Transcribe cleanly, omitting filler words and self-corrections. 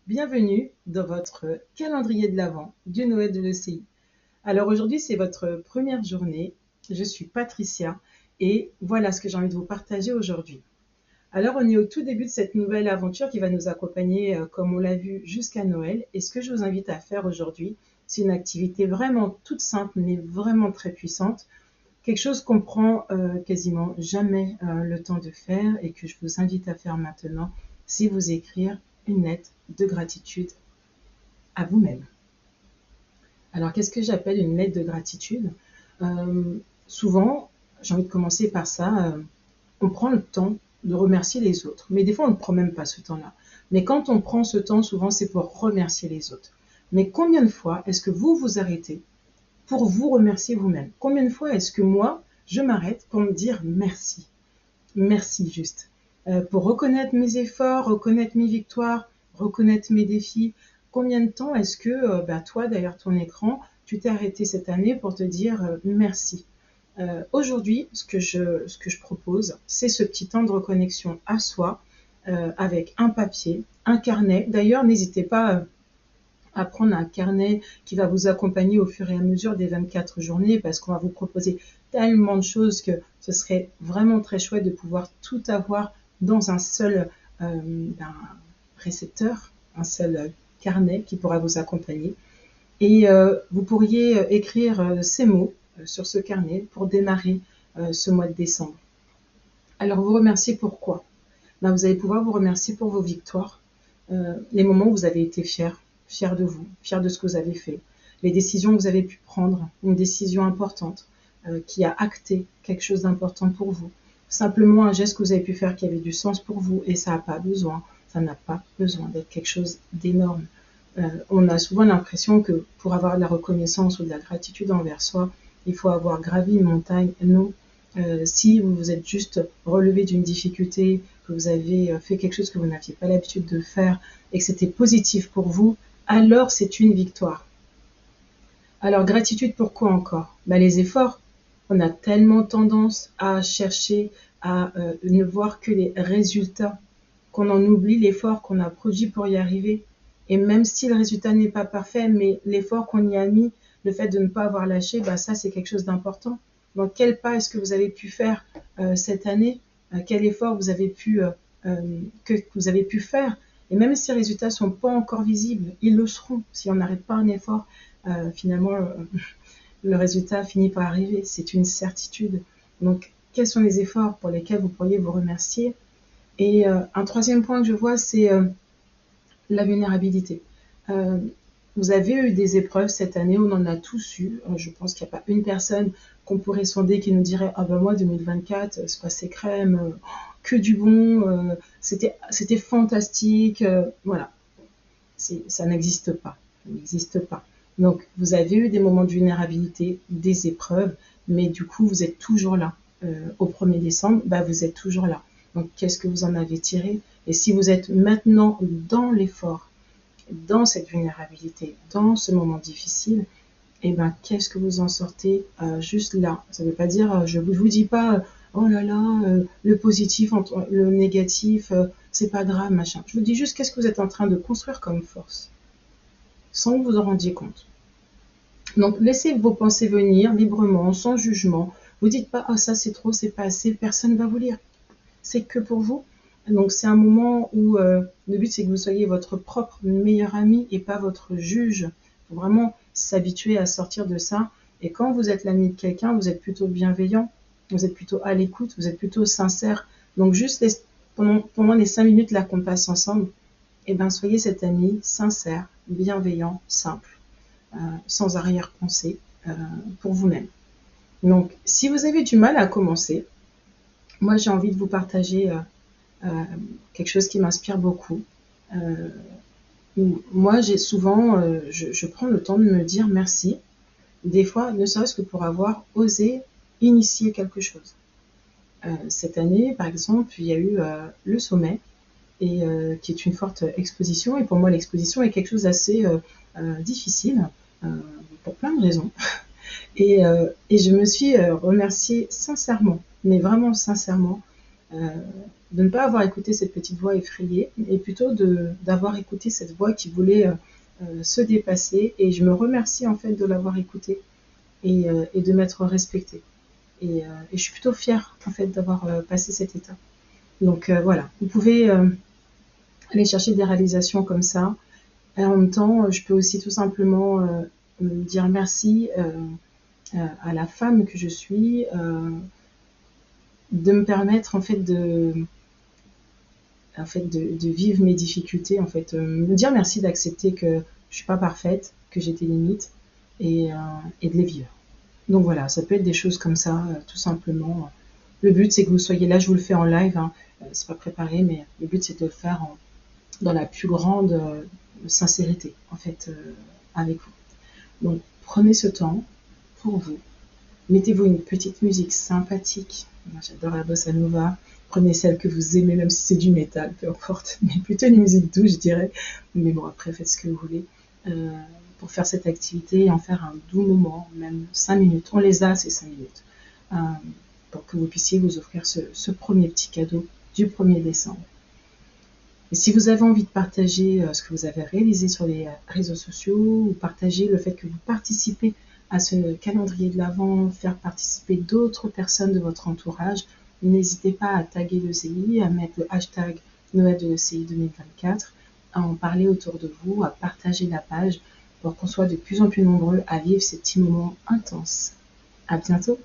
Bienvenue dans votre calendrier de l'Avent du Noël de l'ECI. Alors aujourd'hui, c'est votre première journée. Je suis Patricia et voilà ce que j'ai envie de vous partager aujourd'hui. Alors on est au tout début de cette nouvelle aventure qui va nous accompagner, comme on l'a vu, jusqu'à Noël. Et ce que je vous invite à faire aujourd'hui, c'est une activité vraiment toute simple mais vraiment très puissante. Quelque chose qu'on prend quasiment jamais le temps de faire et que je vous invite à faire maintenant, c'est vous écrire une lettre de gratitude à vous-même. Alors, qu'est-ce que j'appelle une lettre de gratitude? Souvent, j'ai envie de commencer par ça, on prend le temps de remercier les autres. Mais des fois, on ne prend même pas ce temps-là. Mais quand on prend ce temps, souvent, c'est pour remercier les autres. Mais combien de fois est-ce que vous vous arrêtez pour vous remercier vous-même? Combien de fois est-ce que moi, je m'arrête pour me dire merci? Merci juste. Pour reconnaître mes efforts, reconnaître mes victoires, reconnaître mes défis. Combien de temps est-ce que toi, derrière ton écran, tu t'es arrêté cette année pour te dire merci? Aujourd'hui, ce que je propose, c'est ce petit temps de reconnexion à soi avec un papier, un carnet. D'ailleurs, n'hésitez pas à prendre un carnet qui va vous accompagner au fur et à mesure des 24 journées parce qu'on va vous proposer tellement de choses que ce serait vraiment très chouette de pouvoir tout avoir dans un seul récepteur, un seul carnet qui pourra vous accompagner. Et vous pourriez écrire ces mots sur ce carnet pour démarrer ce mois de décembre. Alors vous remerciez pourquoi? Vous allez pouvoir vous remercier pour vos victoires, les moments où vous avez été fiers de vous, fiers de ce que vous avez fait, les décisions que vous avez pu prendre, une décision importante qui a acté quelque chose d'important pour vous, simplement un geste que vous avez pu faire qui avait du sens pour vous et ça n'a pas besoin d'être quelque chose d'énorme. On a souvent l'impression que pour avoir de la reconnaissance ou de la gratitude envers soi, il faut avoir gravi une montagne. Non. Si vous vous êtes juste relevé d'une difficulté, que vous avez fait quelque chose que vous n'aviez pas l'habitude de faire et que c'était positif pour vous, alors c'est une victoire. Alors gratitude pourquoi encore? Les efforts. On a tellement tendance à chercher à ne voir que les résultats, qu'on en oublie l'effort qu'on a produit pour y arriver. Et même si le résultat n'est pas parfait, mais l'effort qu'on y a mis, le fait de ne pas avoir lâché, ça c'est quelque chose d'important. Donc quel pas est-ce que vous avez pu faire cette année? Quel effort que vous avez pu faire? Et même si les résultats ne sont pas encore visibles, ils le seront. Si on n'arrête pas un effort, finalement, le résultat finit par arriver. C'est une certitude. Donc, quels sont les efforts pour lesquels vous pourriez vous remercier? Et un troisième point que je vois, c'est la vulnérabilité. Vous avez eu des épreuves cette année, on en a tous eu. Je pense qu'il n'y a pas une personne qu'on pourrait sonder qui nous dirait « Ah ben moi, 2024, c'est passé crème, que du bon, c'était fantastique. » Voilà, ça n'existe pas. Ça n'existe pas. Donc, vous avez eu des moments de vulnérabilité, des épreuves, mais du coup, vous êtes toujours là. Au 1er décembre, vous êtes toujours là. Donc, qu'est-ce que vous en avez tiré? Et si vous êtes maintenant dans l'effort, dans cette vulnérabilité, dans ce moment difficile, qu'est-ce que vous en sortez juste là? Ça ne veut pas dire, je ne vous dis pas, oh là là, le positif, le négatif, c'est pas grave, machin. Je vous dis juste qu'est-ce que vous êtes en train de construire comme force, sans que vous en rendiez compte. Donc, laissez vos pensées venir librement, sans jugement. Vous dites pas, oh ça c'est trop, c'est pas assez, personne ne va vous lire. C'est que pour vous. Donc c'est un moment où le but c'est que vous soyez votre propre meilleur ami et pas votre juge. Il faut vraiment s'habituer à sortir de ça. Et quand vous êtes l'ami de quelqu'un, vous êtes plutôt bienveillant, vous êtes plutôt à l'écoute, vous êtes plutôt sincère. Donc juste pendant les 5 minutes là qu'on passe ensemble, soyez cet ami sincère, bienveillant, simple, sans arrière-pensée pour vous-même. Donc si vous avez du mal à commencer, moi j'ai envie de vous partager quelque chose qui m'inspire beaucoup. Moi, j'ai souvent, je prends le temps de me dire merci, des fois, ne serait-ce que pour avoir osé initier quelque chose. Cette année, par exemple, il y a eu le sommet, et qui est une forte exposition, et pour moi, l'exposition est quelque chose d'assez difficile, pour plein de raisons. Et je me suis remerciée sincèrement, mais vraiment sincèrement, de ne pas avoir écouté cette petite voix effrayée, et plutôt d'avoir écouté cette voix qui voulait se dépasser. Et je me remercie en fait de l'avoir écoutée et de m'être respectée. Et je suis plutôt fière en fait d'avoir passé cette étape. Donc voilà, vous pouvez aller chercher des réalisations comme ça. Et en même temps, je peux aussi tout simplement me dire merci à la femme que je suis, de me permettre en fait de vivre mes difficultés, en fait, me dire merci d'accepter que je suis pas parfaite, que j'ai des limites et de les vivre. Donc voilà, ça peut être des choses comme ça, tout simplement. Le but c'est que vous soyez là, je vous le fais en live, hein, c'est pas préparé, mais le but c'est de le faire dans la plus grande sincérité, en fait, avec vous. Donc prenez ce temps pour vous. Mettez-vous une petite musique sympathique. Moi, j'adore la bossa nova. Prenez celle que vous aimez, même si c'est du métal, peu importe. Mais plutôt une musique douce, je dirais. Mais bon, après, faites ce que vous voulez. Euh, pour faire cette activité et en faire un doux moment, même 5 minutes. On les a, ces 5 minutes. Euh, pour que vous puissiez vous offrir ce premier petit cadeau du 1er décembre. Et si vous avez envie de partager ce que vous avez réalisé sur les réseaux sociaux, ou partager le fait que vous participez à ce calendrier de l'Avent, faire participer d'autres personnes de votre entourage, n'hésitez pas à taguer l'ECI, à mettre le hashtag Noël de l'ECI 2024, à en parler autour de vous, à partager la page pour qu'on soit de plus en plus nombreux à vivre ces petits moments intenses. À bientôt!